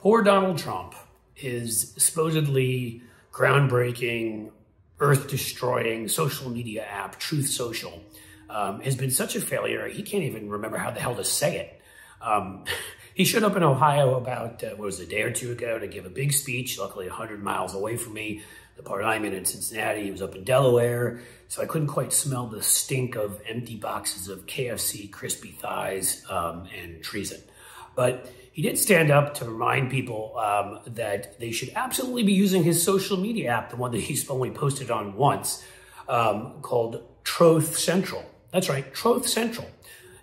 Poor Donald Trump, his supposedly groundbreaking, earth-destroying social media app, Truth Social, has been such a failure, he can't even remember how the hell to say it. He showed up in Ohio about, a day or two ago to give a big speech, luckily 100 miles away from me. The part I'm in Cincinnati, he was up in Delaware, so I couldn't quite smell the stink of empty boxes of KFC crispy thighs and treason. But he did stand up to remind people that they should absolutely be using his social media app, the one that he's only posted on once, called Truth Central. That's right, Truth Central.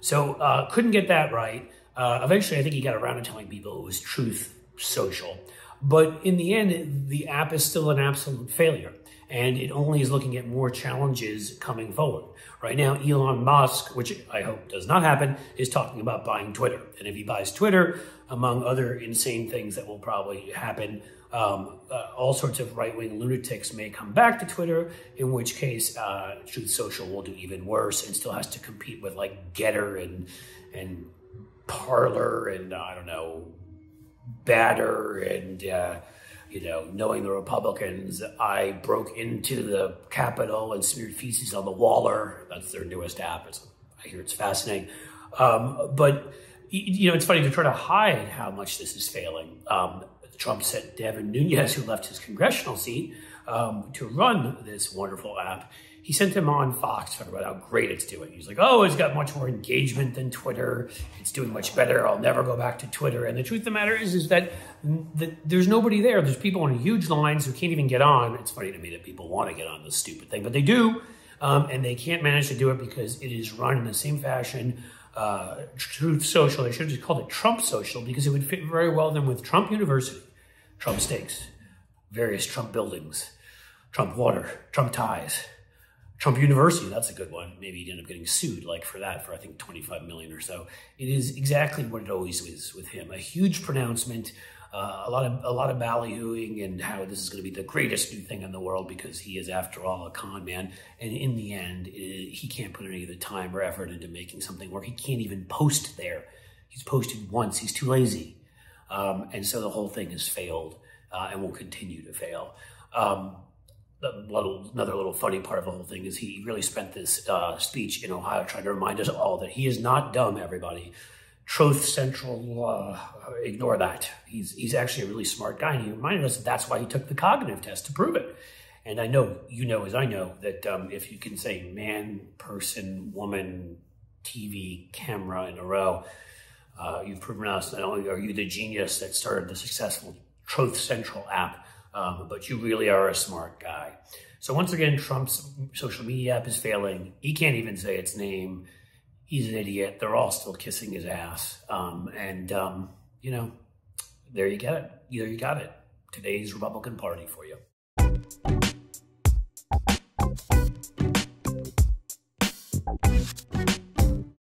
So couldn't get that right. Eventually, I think he got around to telling people it was Truth Social. But in the end, the app is still an absolute failure. And it only is looking at more challenges coming forward. Right now, Elon Musk, which I hope does not happen, is talking about buying Twitter. And if he buys Twitter, among other insane things that will probably happen, all sorts of right-wing lunatics may come back to Twitter, in which case Truth Social will do even worse and still has to compete with like Getter and Parler and I don't know, Batter and knowing the Republicans, I broke into the Capitol and smeared feces on the Waller. That's their newest app. I hear it's fascinating. But it's funny to try to hide how much this is failing. Trump sent Devin Nunes, who left his congressional seat, to run this wonderful app. He sent him on Fox talking about how great it's doing. He's like, oh, it's got much more engagement than Twitter. It's doing much better. I'll never go back to Twitter. And the truth of the matter is that there's nobody there. There's people on huge lines who can't even get on. It's funny to me that people want to get on this stupid thing, but they do. And they can't manage to do it because it is run in the same fashion. Truth Social, they should have just called it Trump Social because it would fit very well then with Trump University, Trump Steaks, various Trump buildings, Trump Water, Trump Ties. Trump University, that's a good one. Maybe he'd end up getting sued for I think 25 million or so. It is exactly what it always is with him. A huge pronouncement, a lot of ballyhooing and how this is going to be the greatest new thing in the world because he is, after all, a con man. And in the end, he can't put any of the time or effort into making something work. He can't even post there. He's posted once. He's too lazy. And so the whole thing has failed and will continue to fail. Another little funny part of the whole thing is he really spent this speech in Ohio trying to remind us all that he is not dumb, everybody. Truth Central, ignore that. He's actually a really smart guy, and he reminded us that that's why he took the cognitive test to prove it. And I know, you know as I know, that if you can say man, person, woman, TV, camera in a row, you've proven us not only are you the genius that started the successful Truth Central app, but you really are a smart guy. So once again, Trump's social media app is failing. He can't even say its name. He's an idiot. They're all still kissing his ass. There you get it. There you got it. Today's Republican Party for you.